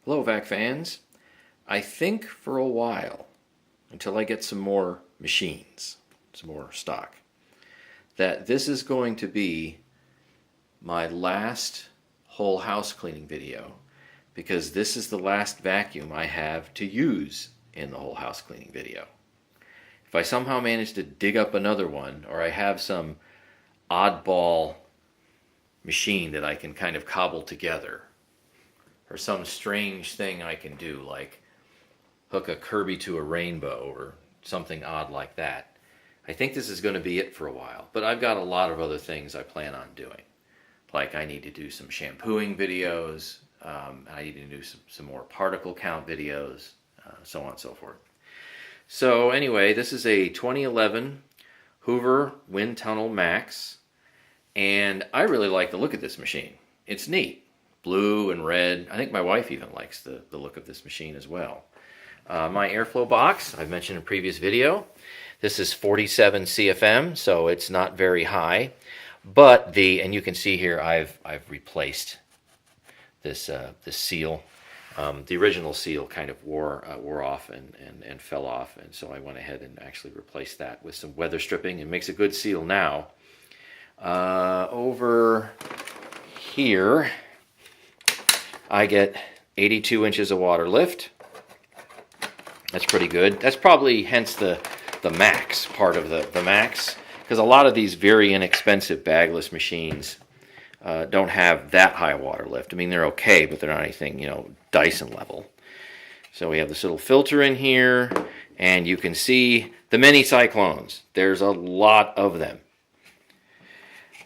Hello, VAC fans. I think for a while, until I get some more machines, some more stock, that this is going to be my last whole house cleaning video, because this is the last vacuum I have to use in the whole house cleaning video. If I somehow manage to dig up another one, or I have some oddball machine that I can kind of cobble together, or some strange thing I can do, like hook a Kirby to a rainbow or something odd like that, I think this is going to be it for a while. But I've got a lot of other things I plan on doing. Like I need to do some shampooing videos, I need to do some more particle count videos, so on and so forth. So anyway, this is a 2011 Hoover WindTunnel Max, and I really like the look of this machine. It's neat. Blue and red. I think my wife even likes the look of this machine as well. My airflow box, I've mentioned in a previous video. This is 47 CFM, so it's not very high. But and you can see here I've replaced this seal. The original seal kind of wore off and fell off, and so I went ahead and actually replaced that with some weather stripping. It makes a good seal now. Over here, I get 82 inches of water lift. That's pretty good. That's probably hence the max part of the max, because a lot of these very inexpensive bagless machines don't have that high water lift. I mean, they're okay, but they're not anything, Dyson level. So we have this little filter in here, and you can see the mini cyclones. There's a lot of them.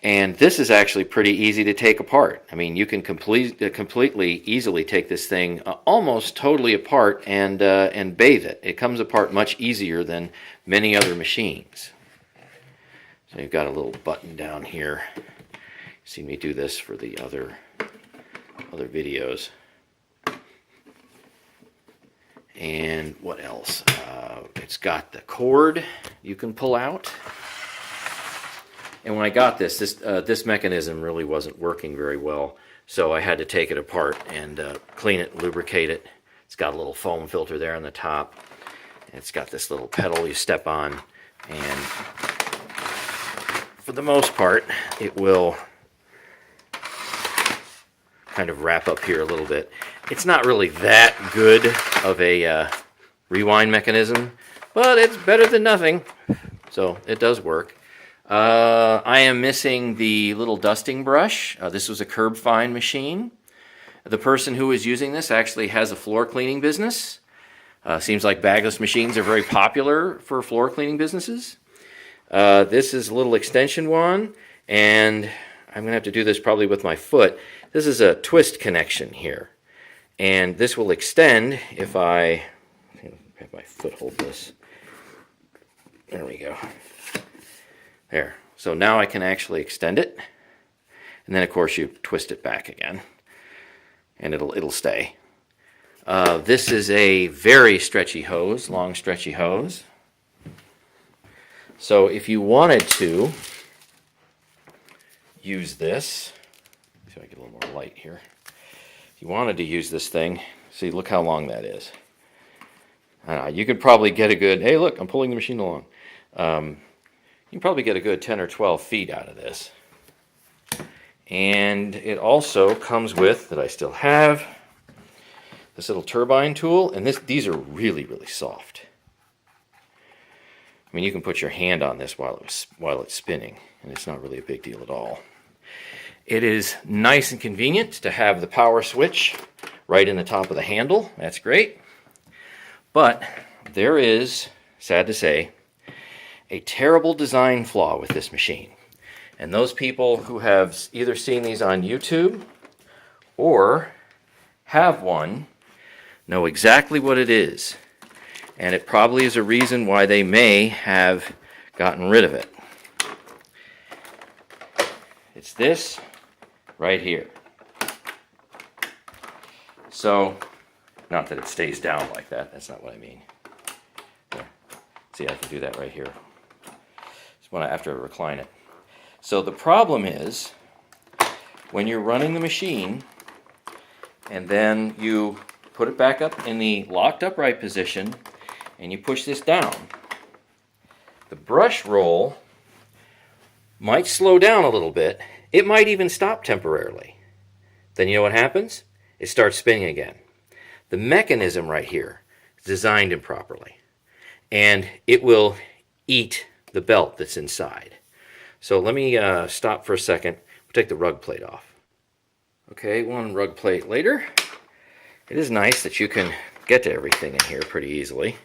And this is actually pretty easy to take apart. I mean, you can completely easily take this thing almost totally apart and bathe it. It comes apart much easier than many other machines. So you've got a little button down here. You see me do this for the other videos. And what else? It's got the cord you can pull out. And when I got this mechanism really wasn't working very well, so I had to take it apart and clean it, lubricate it. It's got a little foam filter there on the top. And it's got this little pedal you step on, and for the most part, it will kind of wrap up here a little bit. It's not really that good of a rewind mechanism, but it's better than nothing, so it does work. I am missing the little dusting brush. This was a curb fine machine. The person who is using this actually has a floor cleaning business. Seems like bagless machines are very popular for floor cleaning businesses. This is a little extension one, and I'm going to have to do this probably with my foot. This is a twist connection here, and this will extend if I have my foot hold this. There we go. There. So now I can actually extend it, and then of course you twist it back again, and it'll stay. This is a very stretchy hose, long stretchy hose. So if you wanted to use this, see if I get a little more light here. If you wanted to use this thing, see, look how long that is. You could probably get a good, hey look, I'm pulling the machine along. You can probably get a good 10 or 12 feet out of this. And it also comes with, that I still have, this little turbine tool, and these are really, really soft. I mean, you can put your hand on this while it's spinning, and it's not really a big deal at all. It is nice and convenient to have the power switch right in the top of the handle. That's great. But there is, sad to say, a terrible design flaw with this machine. And those people who have either seen these on YouTube or have one know exactly what it is. And it probably is a reason why they may have gotten rid of it. It's this right here. So, not that it stays down like that, that's not what I mean. There. See, I can do that right here. After I recline it. So the problem is, when you're running the machine and then you put it back up in the locked upright position, and you push this down. The brush roll might slow down a little bit. It might even stop temporarily. Then you know what happens? It starts spinning again. The mechanism right here is designed improperly, and it will eat the belt that's inside. So let me stop for a second. We'll take the rug plate off. Okay, one rug plate later. It is nice that you can get to everything in here pretty easily.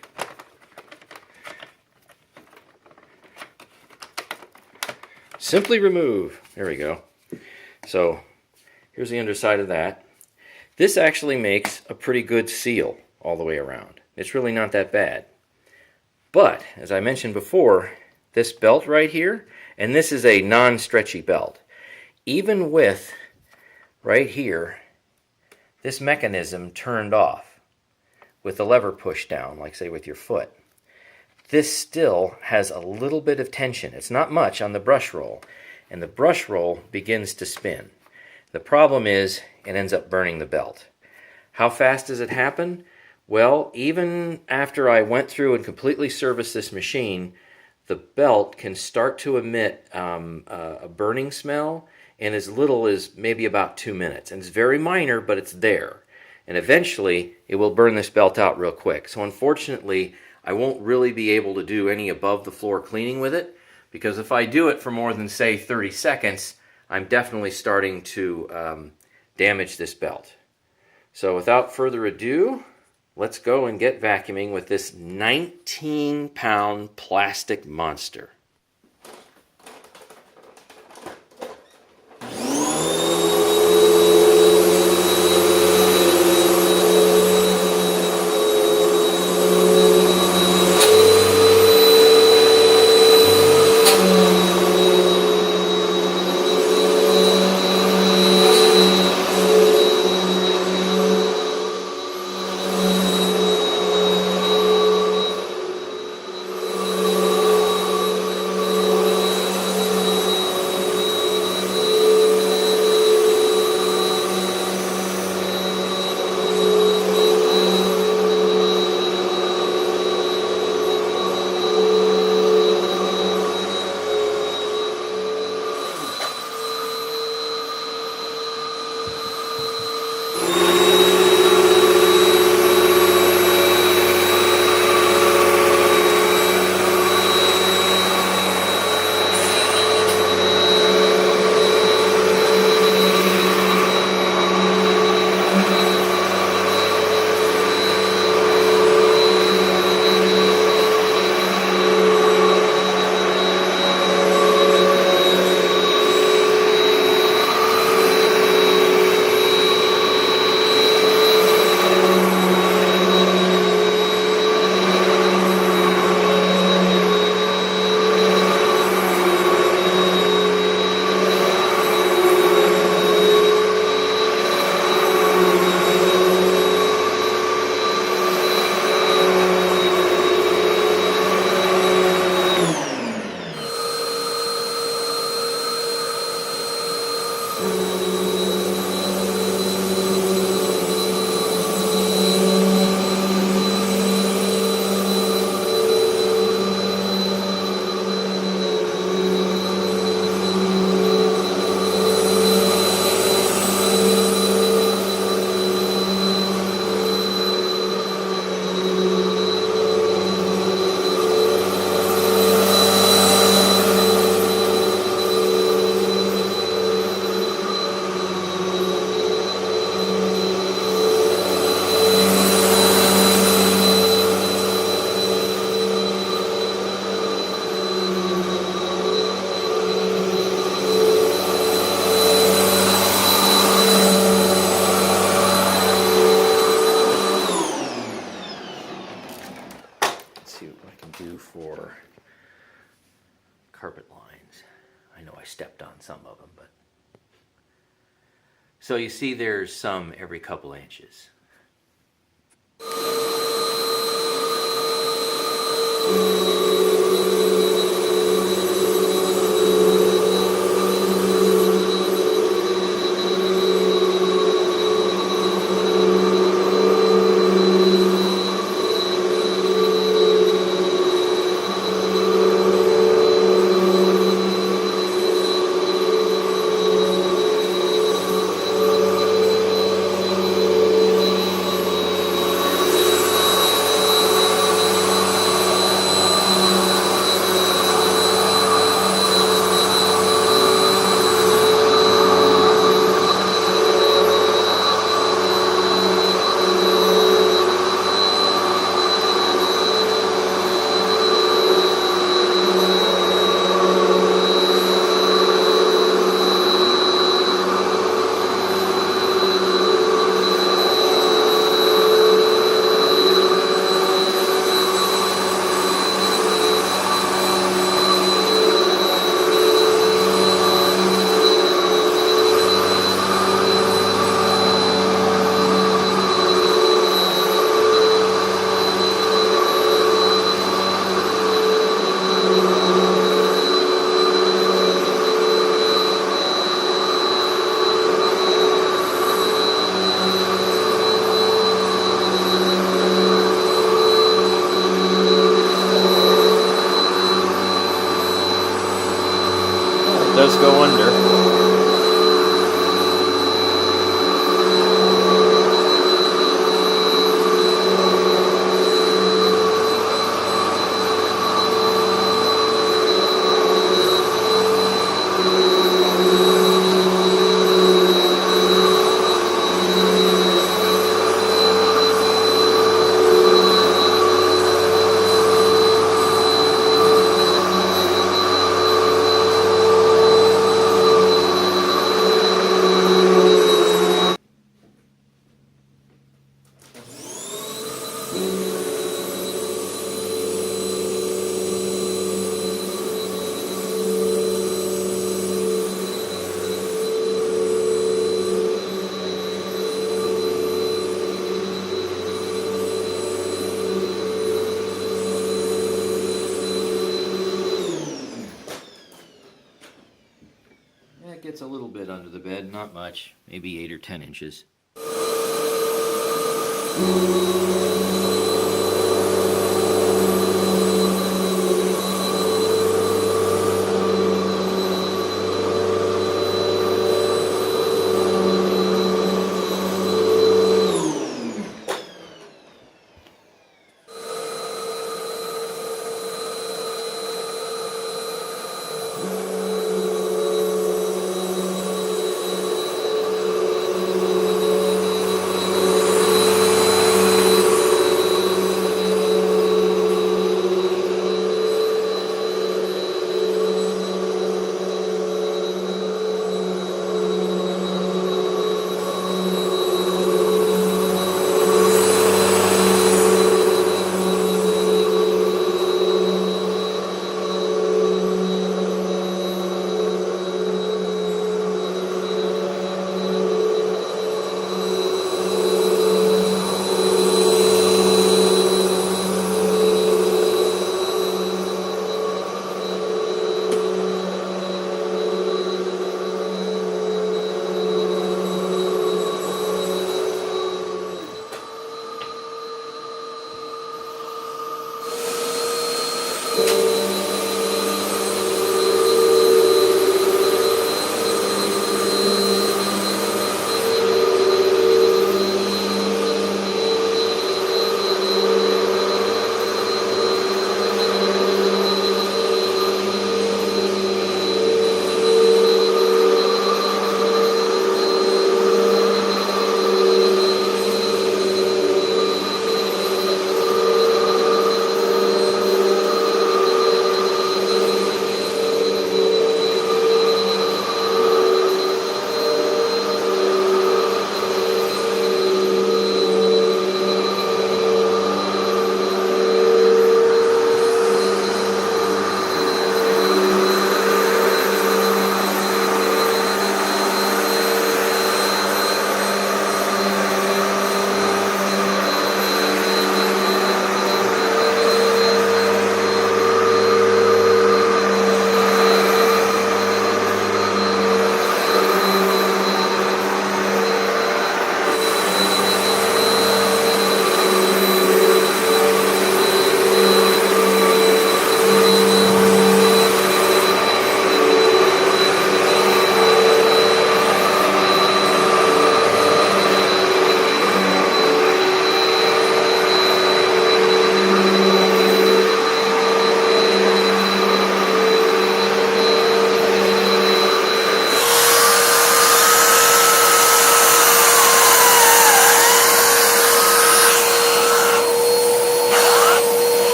Simply remove. There we go. So here's the underside of that. This actually makes a pretty good seal all the way around. It's really not that bad. But, as I mentioned before, this belt right here, and this is a non-stretchy belt, even with, right here, this mechanism turned off with the lever pushed down, like say with your foot, this still has a little bit of tension. It's not much on the brush roll, and the brush roll begins to spin. The problem is it ends up burning the belt. How fast does it happen? Well, even after I went through and completely serviced this machine, the belt can start to emit a burning smell in as little as maybe about 2 minutes. And it's very minor, but it's there. And eventually, it will burn this belt out real quick. So unfortunately, I won't really be able to do any above-the-floor cleaning with it, because if I do it for more than, say, 30 seconds, I'm definitely starting to damage this belt. So without further ado, let's go and get vacuuming with this 19-pound plastic monster. For carpet lines. I know I stepped on some of them, but so you see there's some every couple inches. gets a little bit under the bed, not much, maybe 8 or 10 inches.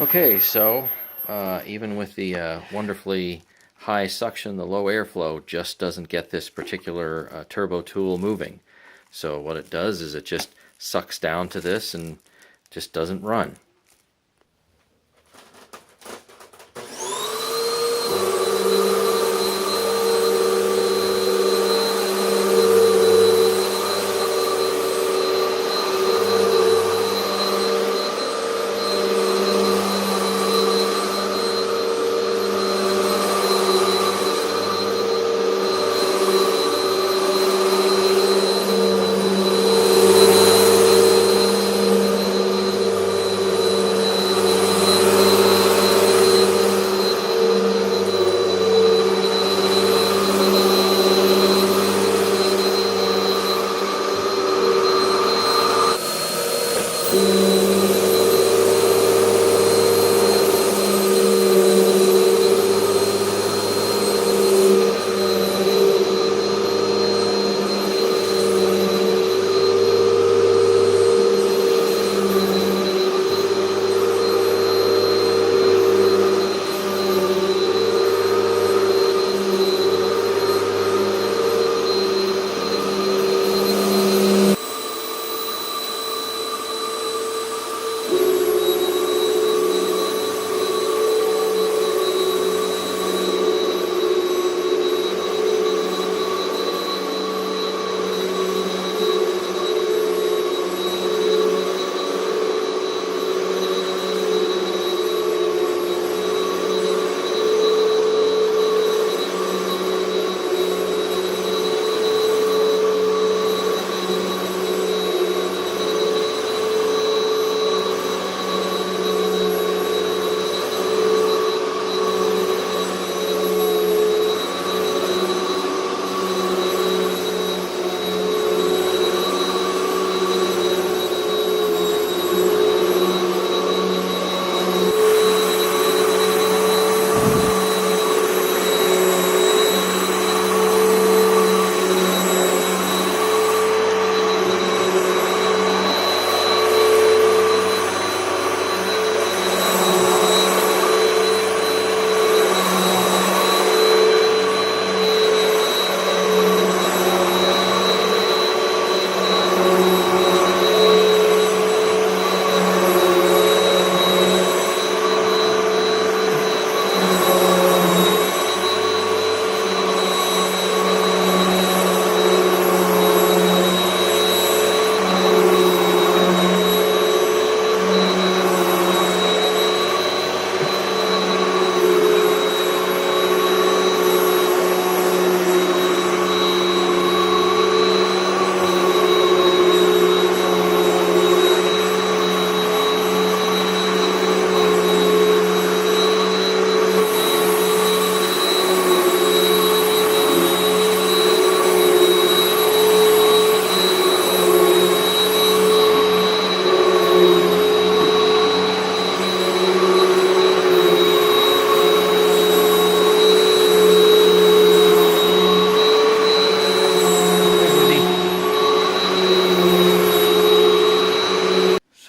Okay, so even with the wonderfully high suction, the low airflow just doesn't get this particular turbo tool moving. So what it does is it just sucks down to this and just doesn't run.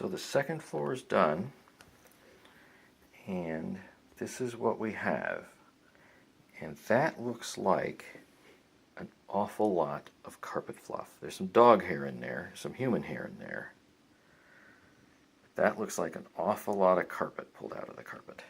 So the second floor is done, and this is what we have. And that looks like an awful lot of carpet fluff. There's some dog hair in there, some human hair in there. That looks like an awful lot of carpet pulled out of the carpet.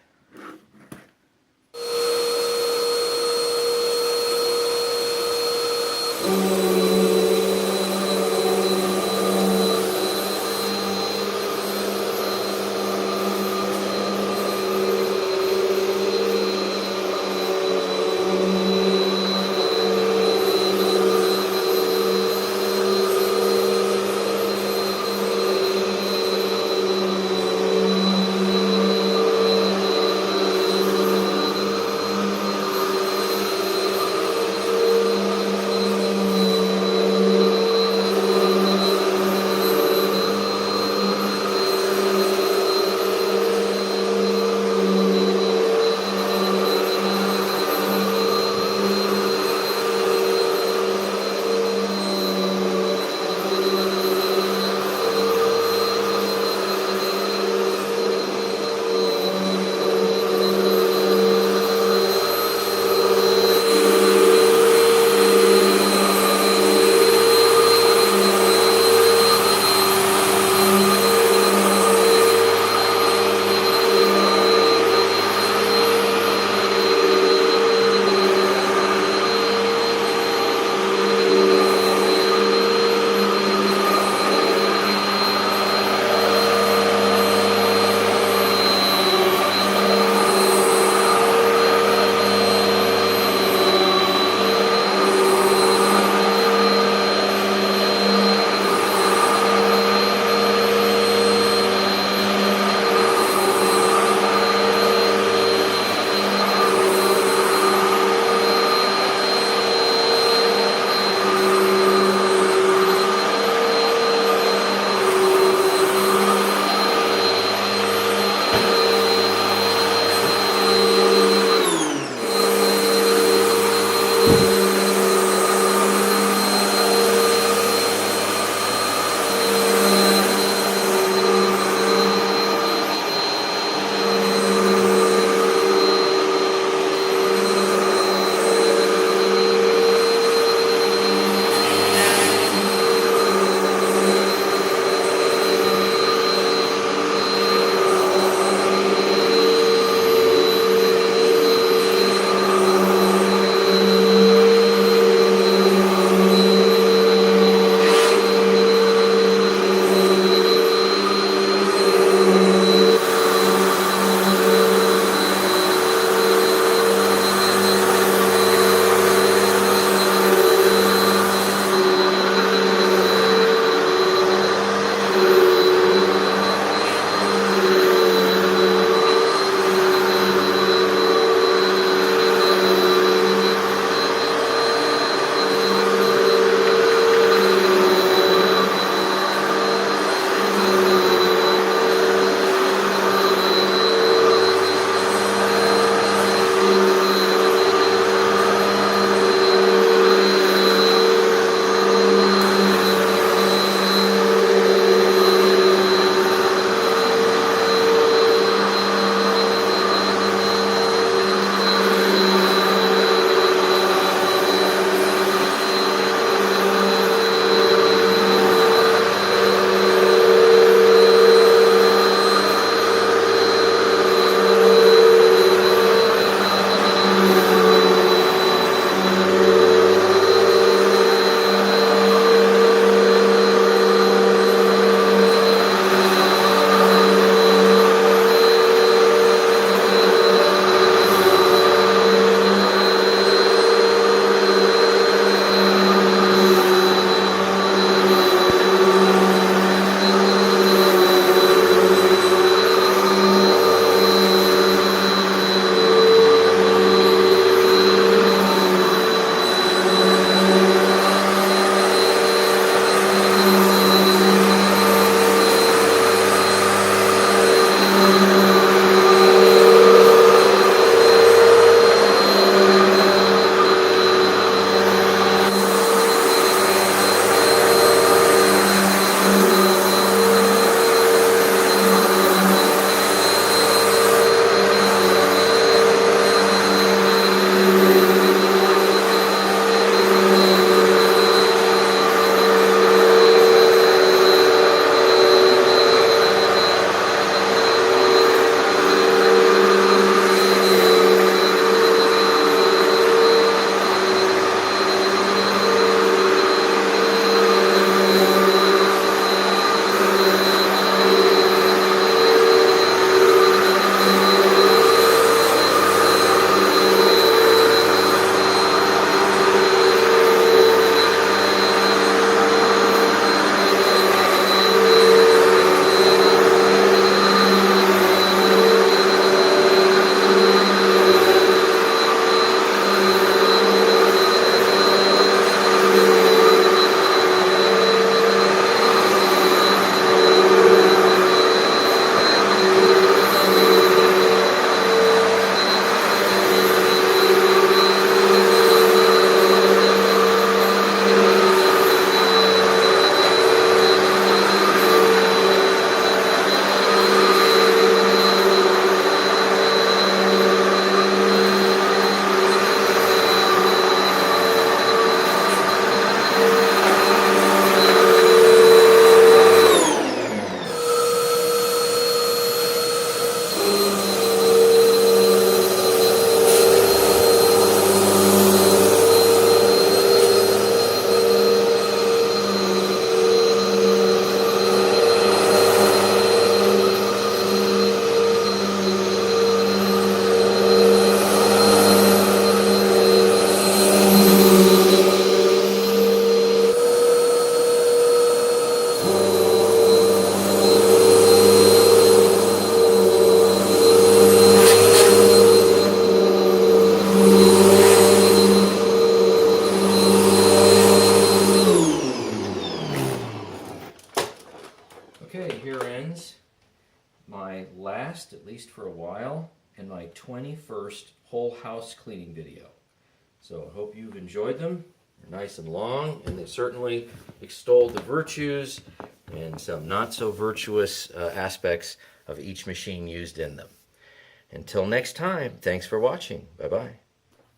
my last, at least for a while, and my 21st whole house cleaning video. So I hope you've enjoyed them. They're nice and long, and they certainly extol the virtues and some not so virtuous aspects of each machine used in them. Until next time, thanks for watching. Bye-bye.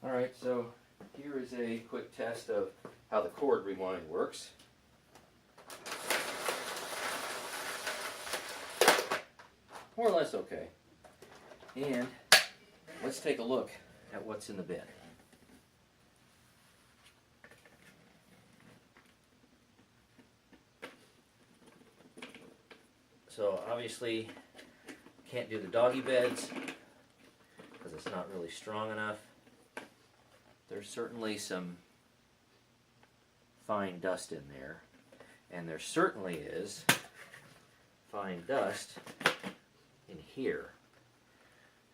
All right, so here is a quick test of how the cord rewind works. More or less okay. And let's take a look at what's in the bin. So obviously can't do the doggy beds because it's not really strong enough. There's certainly some fine dust in there, and there certainly is fine dust in here.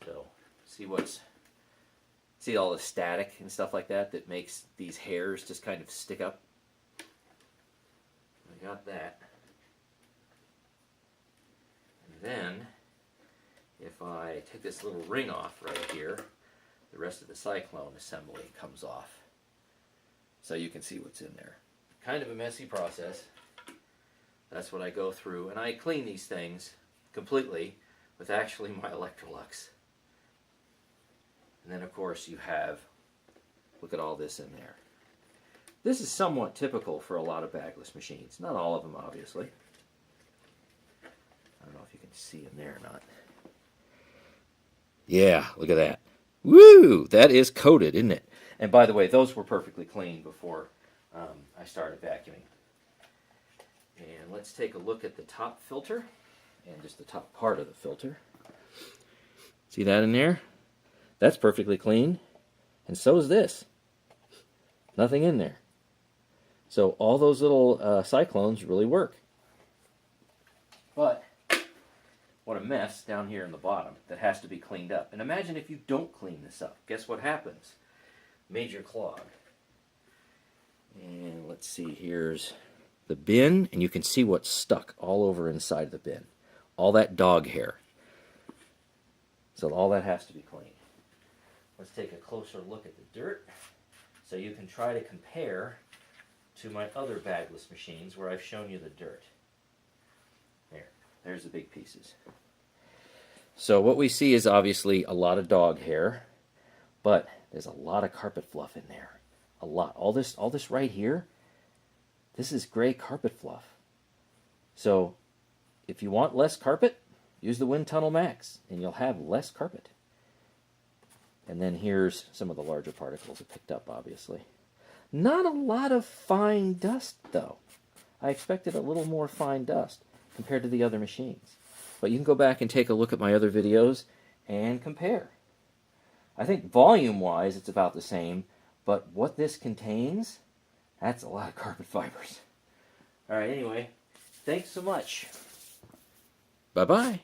So see all the static and stuff like that that makes these hairs just kind of stick up. I got that. And then if I take this little ring off right here, the rest of the cyclone assembly comes off. So you can see what's in there. Kind of a messy process. That's what I go through, and I clean these things completely with actually my Electrolux. And then of course you have, look at all this in there. This is somewhat typical for a lot of bagless machines. Not all of them, obviously. I don't know if you can see in there or not. Yeah, look at that. Woo! That is coated, isn't it? And by the way, those were perfectly clean before I started vacuuming. And let's take a look at the top filter and just the top part of the filter. See that in there? That's perfectly clean. And so is this. Nothing in there. So all those little cyclones really work. But what a mess down here in the bottom that has to be cleaned up. And imagine if you don't clean this up. Guess what happens? Major clog. And let's see, here's the bin, and you can see what's stuck all over inside the bin. All that dog hair. So all that has to be cleaned. Let's take a closer look at the dirt so you can try to compare to my other bagless machines where I've shown you the dirt. There's the big pieces. So what we see is obviously a lot of dog hair, but there's a lot of carpet fluff in there. A lot. All this right here, this is gray carpet fluff. So if you want less carpet, use the WindTunnel Max and you'll have less carpet. And then here's some of the larger particles it picked up, obviously. Not a lot of fine dust, though. I expected a little more fine dust compared to the other machines. But you can go back and take a look at my other videos and compare. I think volume-wise it's about the same, but what this contains, that's a lot of carpet fibers. All right, anyway, thanks so much. Bye-bye.